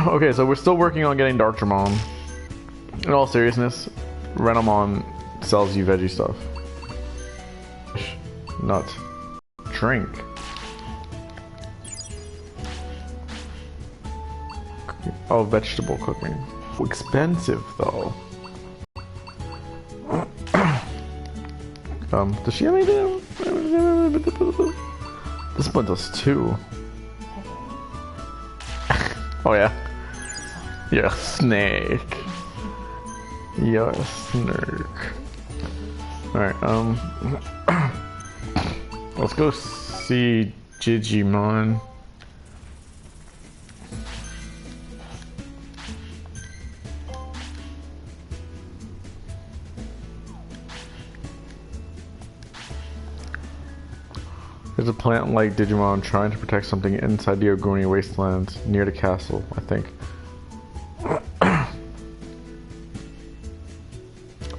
Okay, so we're still working on getting Digimon. In all seriousness, Renamon sells you veggie stuff. Nut. Drink. Oh, vegetable cooking. Expensive though. Does she have anything? This one does too. Oh yeah. You're a snake. You're a snake. Alright, let's go see Digimon. There's a plant-like Digimon trying to protect something inside the Ogoni wastelands near the castle, I think.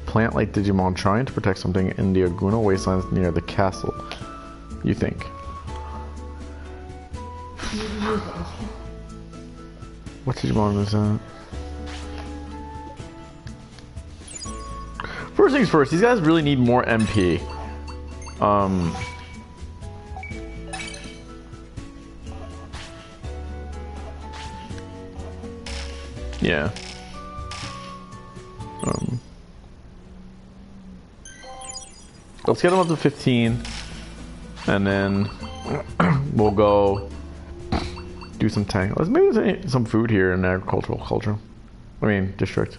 Plant-like Digimon trying to protect something in the Ogoni wastelands near the castle, you think? What Digimon is that? First things first, these guys really need more MP. Yeah. Let's get them up to 15, and then we'll go do some tank. Let's maybe there's some food here in agricultural culture. I mean, district.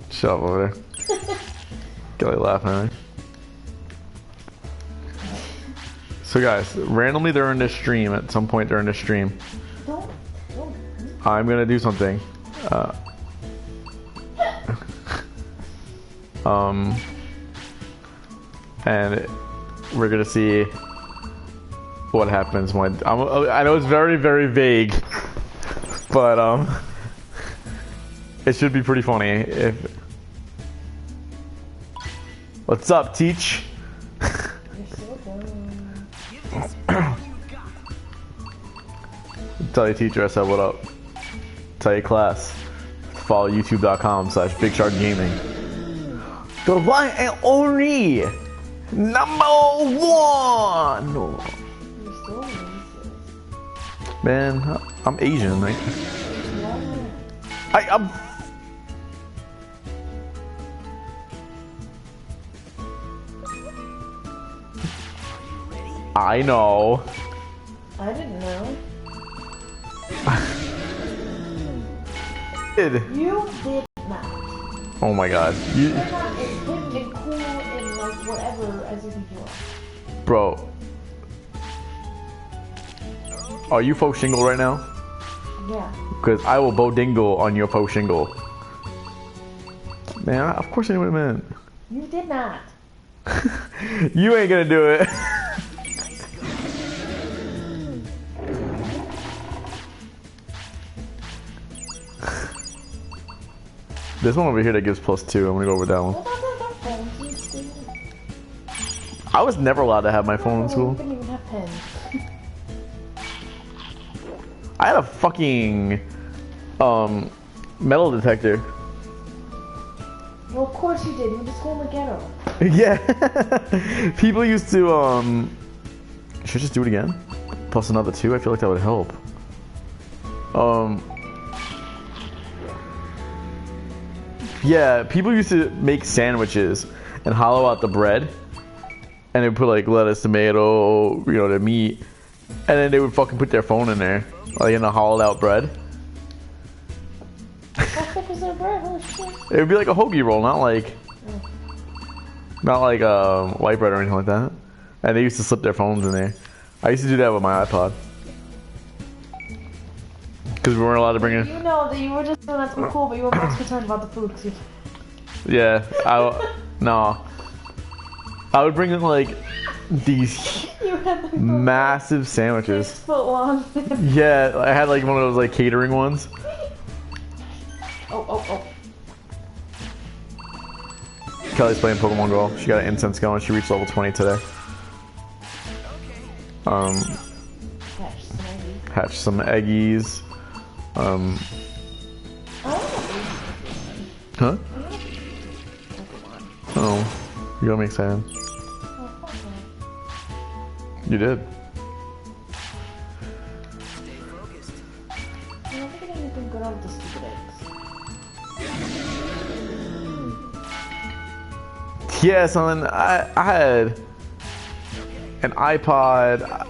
Shut up over there. Get like laughing at me. So guys, randomly during this stream, at some point during this stream, I'm gonna do something. And we're gonna see what happens when I know it's very, very vague, but it should be pretty funny if. What's up, Teach? Tell your teacher I said what up. Tell your class. Follow youtube.com/BigSharkGaming. The one and only #1. Man, I'm Asian. I'm. I know. I didn't know. You did not. Oh my god. You're not as hip and cool and like whatever as you think you are. Bro. Are you faux shingle right now? Yeah. Because I will bodingle on your faux shingle. Man, of course I knew what it meant. You did not. You ain't gonna do it. This one over here that gives +2. I'm gonna go over that one. I was never allowed to have my phone in school. You didn't even have pens. I had a fucking metal detector. Well, of course you did. You went to school in the ghetto. Yeah. People used to should I just do it again? Plus another 2? I feel like that would help. Yeah, people used to make sandwiches and hollow out the bread, and they would put like lettuce, tomato, you know, the meat, and then they would fucking put their phone in there, like in a hollowed out bread. What the fuck was their bread? Holy shit. It would be like a hoagie roll, not like white bread or anything like that. And they used to slip their phones in there. I used to do that with my iPod. Because we weren't allowed to bring it. You know that you were just doing that to be cool, but you were most concerned about the food. Yeah, no. I would bring in like these massive sandwiches. 6 foot long. Yeah, I had like one of those like catering ones. Oh. Kelly's playing Pokemon Go. She got an incense going. She reached level 20 today. Hatch some eggies. Huh? Oh, you got me excited. You did. I don't think anything good out of the stupid eggs. Yeah, son, I had an iPod.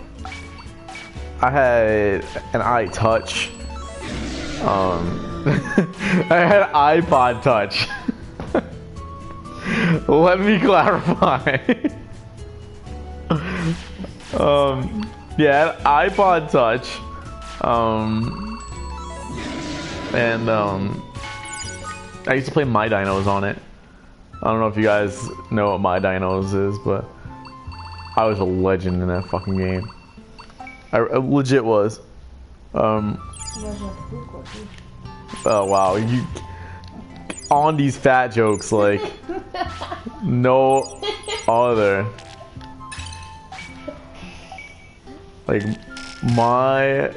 I had an iTouch. I had iPod Touch. Let me clarify. Yeah, iPod Touch. And I used to play My Dinos on it. I don't know if you guys know what My Dinos is, but I was a legend in that fucking game. I legit was. Oh wow, you on these fat jokes like no other. Like my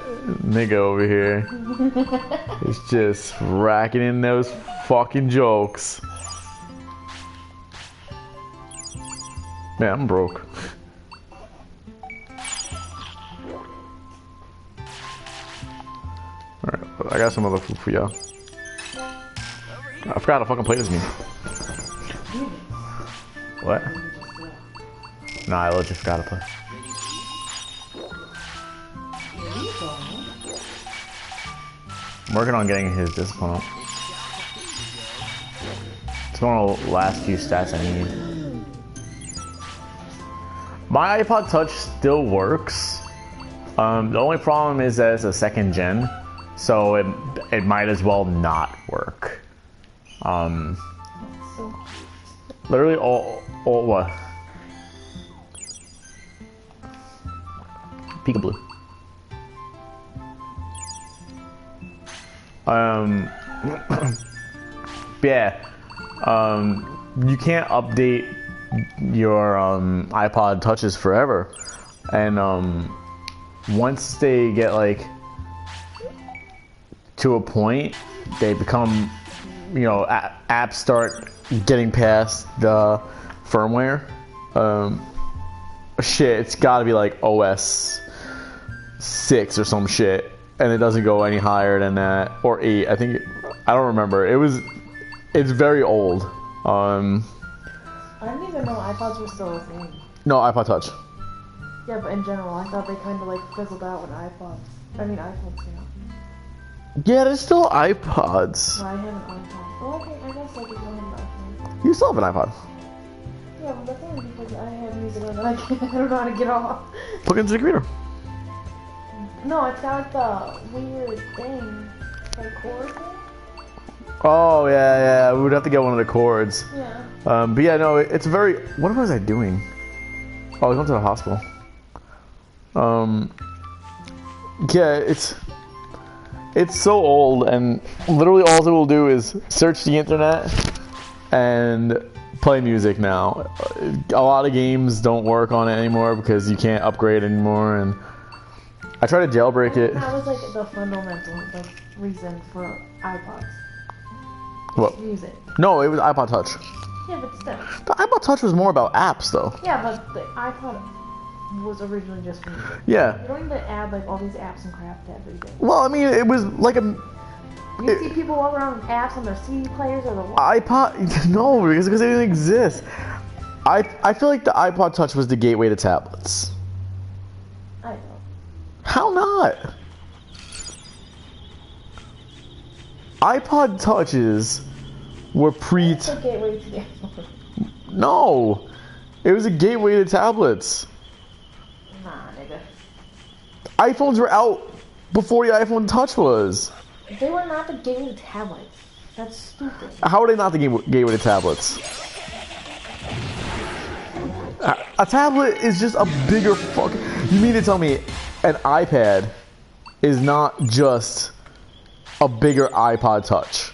nigga over here is just racking in those fucking jokes. Man, I'm broke. Alright, I got some other food for y'all. I forgot to fucking play this game. What? Nah, I legit forgot to play. I'm working on getting his discipline up. It's one of the last few stats I need. My iPod Touch still works. The only problem is that it's a second gen, so it might as well not work. Literally all what? Peekaboo. Yeah. You can't update your iPod Touches forever, and once they get like to a point, they become, you know, apps start getting past the firmware. Shit, it's got to be like OS 6 or some shit, and it doesn't go any higher than that, or 8. I think I don't remember. It's very old. I didn't even know iPods were still a thing. No, iPod Touch. Yeah, but in general, I thought they kind of like fizzled out when iPods came out. Yeah, there's still iPods. No, I have an iPod. Well, okay, I guess I could go ahead and iPod. You still have an iPod. Yeah, but that's only because I have music on that I don't know how to get off. Plug into the computer. No, it's got like the weird thing. Like cord thing? Oh, yeah, we would have to get one of the cords. Yeah. But yeah, no, it's very... What was I doing? Oh, I was going to the hospital. Yeah, it's so old, and literally all it will do is search the internet and play music now. A lot of games don't work on it anymore because you can't upgrade anymore, and I tried to jailbreak it. That was like the fundamental reason for iPods. What? Music. No, it was iPod Touch. Yeah, but still. The iPod Touch was more about apps, though. Yeah, but the iPod was originally just for music. Yeah. You don't even add like all these apps and crap to everything. Well, I mean, it was like a... You see people walk around with apps on their CD players or the iPod... No, because it didn't exist. I feel like the iPod Touch was the gateway to tablets. I know. How not? iPod Touches were It's a gateway to the No, it was a gateway to tablets. Nah, nigga. iPhones were out before the iPhone Touch was. They were not the gateway to tablets. That's stupid. How are they not the gateway to tablets? A tablet is just a bigger fucking... You mean to tell me an iPad is not just a bigger iPod Touch?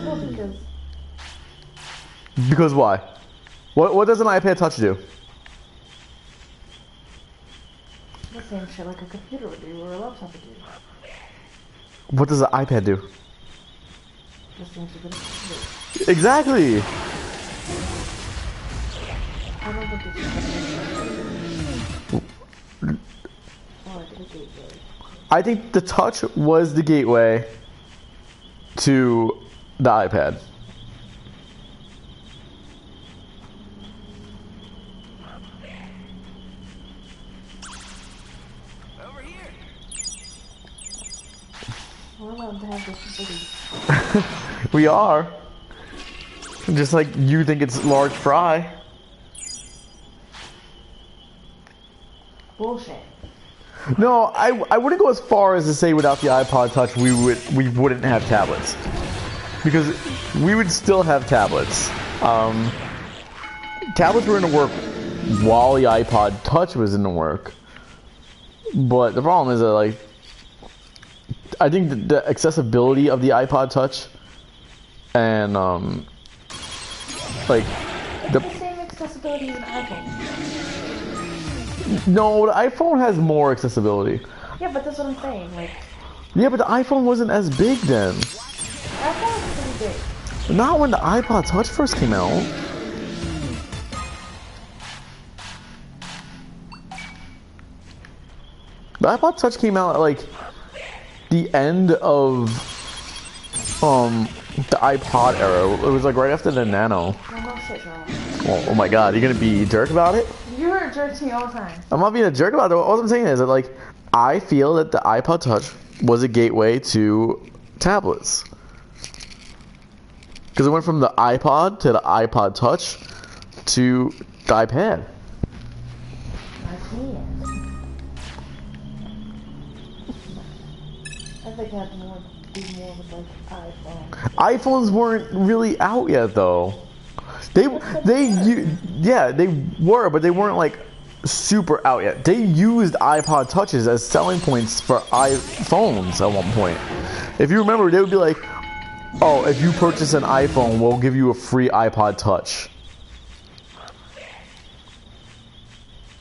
Well, because... Because why? What does an iPad Touch do? The same shit like a computer would do or a laptop would do. What does the iPad do? The same shit that a computer would. Exactly. I don't think it's oh, I did a gateway. I think the touch was the gateway to the iPad. Over here. We're allowed to have this belief. We are. Just like you think it's large fry. Bullshit. No, I wouldn't go as far as to say without the iPod Touch we wouldn't have tablets, because we would still have tablets. Tablets were in the work while the iPod Touch was in the work, but the problem is that like I think the accessibility of the iPod Touch and like the Same accessibility as an iPhone. no, the iPhone has more accessibility. Yeah, but that's what I'm saying. Like, Yeah, but the iPhone wasn't as big then. iPhone is pretty big. Not when the iPod Touch first came out. The iPod Touch came out at like the end of the iPod era. It was like right after the Nano. No, no shit, Joel. Oh my god, you're gonna be a jerk about it? You're a jerk to me all the time. I'm not being a jerk about it. All I'm saying is that like I feel that the iPod Touch was a gateway to tablets. Because it went from the iPod to the iPod Touch to the iPad. I can't. I think I have to do more with like iPhone. iPhones weren't really out yet though. They were, but they weren't like super out yet. They used iPod Touches as selling points for iPhones at one point. If you remember, they would be like, oh, if you purchase an iPhone, we'll give you a free iPod Touch.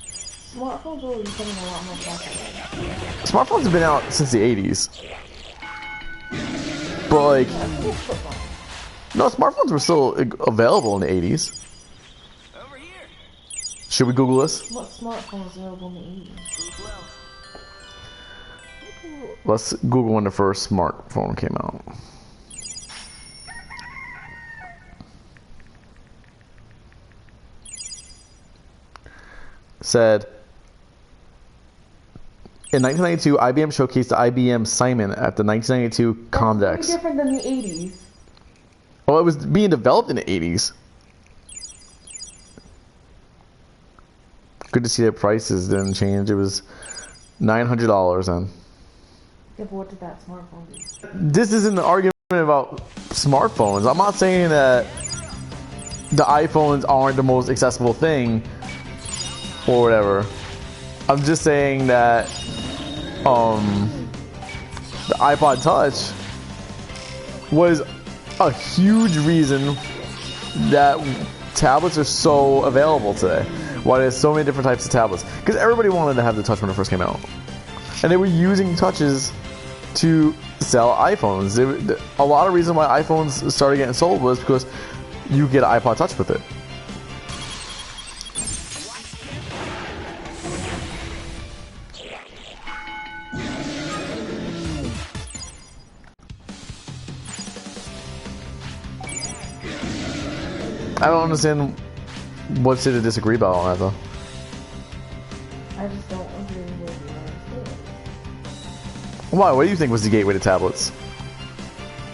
Smartphones are becoming a lot more popular. Smartphones have been out since the 80s. But like, no, smartphones were still available in the 80s. Over here. Should we Google this? What smartphones are available in the 80s? Let's Google when the first smartphone came out. Said, in 1992, IBM showcased the IBM Simon at the 1992 Comdex. It's different than the 80s. Well, it was being developed in the 80s. Good to see that prices didn't change. It was $900 then. Yeah, but what did that smartphone do? This isn't an argument about smartphones. I'm not saying that the iPhones aren't the most accessible thing or whatever. I'm just saying that the iPod Touch was a huge reason that tablets are so available today. Why there's so many different types of tablets. Because everybody wanted to have the Touch when it first came out. And they were using touches to sell iPhones. A lot of reason why iPhones started getting sold was because you get an iPod Touch with it. I don't understand what's there to disagree about on that though. I just don't agree with you. Why? What do you think was the gateway to tablets?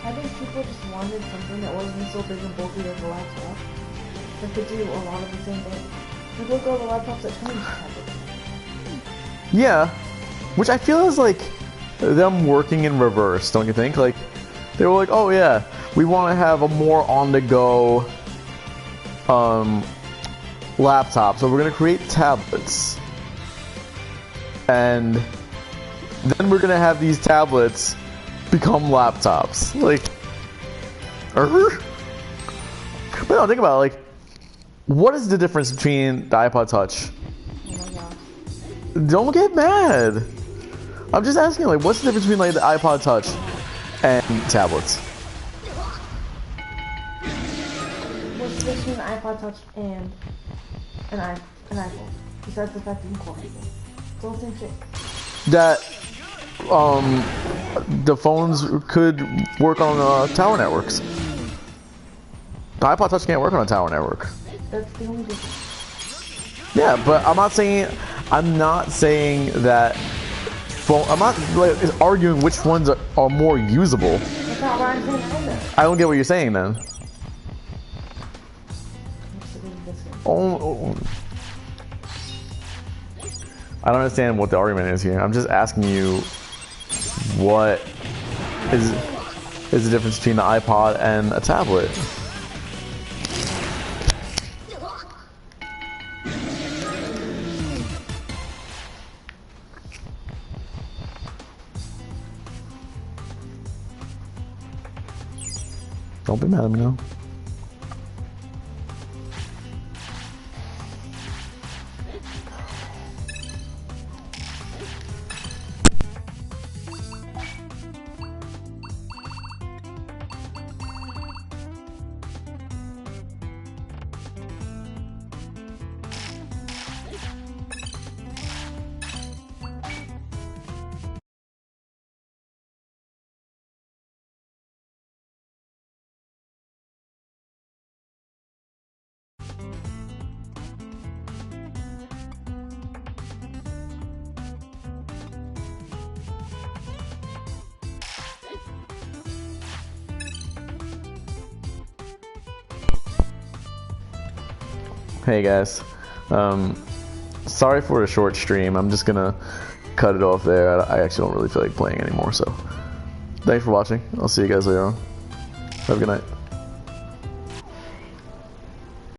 I think people just wanted something that wasn't so big and bulky as a laptop that could do a lot of the same things. Like, look at all the laptops that Tony had. Yeah, which I feel is like them working in reverse, don't you think? Like, they were like, oh yeah, we want to have a more on-the-go laptop, so we're going to create tablets. And then we're going to have these tablets become laptops. Like, but no, think about it, like, what is the difference between the iPod Touch Oh my gosh. Don't get mad. I'm just asking, like, what's the difference between like the iPod Touch and tablets? What's the difference between an iPod Touch and an iPhone? Besides the fact that you can call people. It's all the same shit. That the phones could work on tower networks. The iPod Touch can't work on a tower network. That's the only difference. Yeah, but I'm not saying that I'm not like arguing which ones are more usable. That's not what I'm saying either. I don't get what you're saying then. Oh, I don't understand what the argument is here. I'm just asking you what is the difference between the iPod and a tablet? Don't be mad at me now. Hey guys, sorry for a short stream. I'm just gonna cut it off there. I actually don't really feel like playing anymore, so thanks for watching. I'll see you guys later on. Have a good night.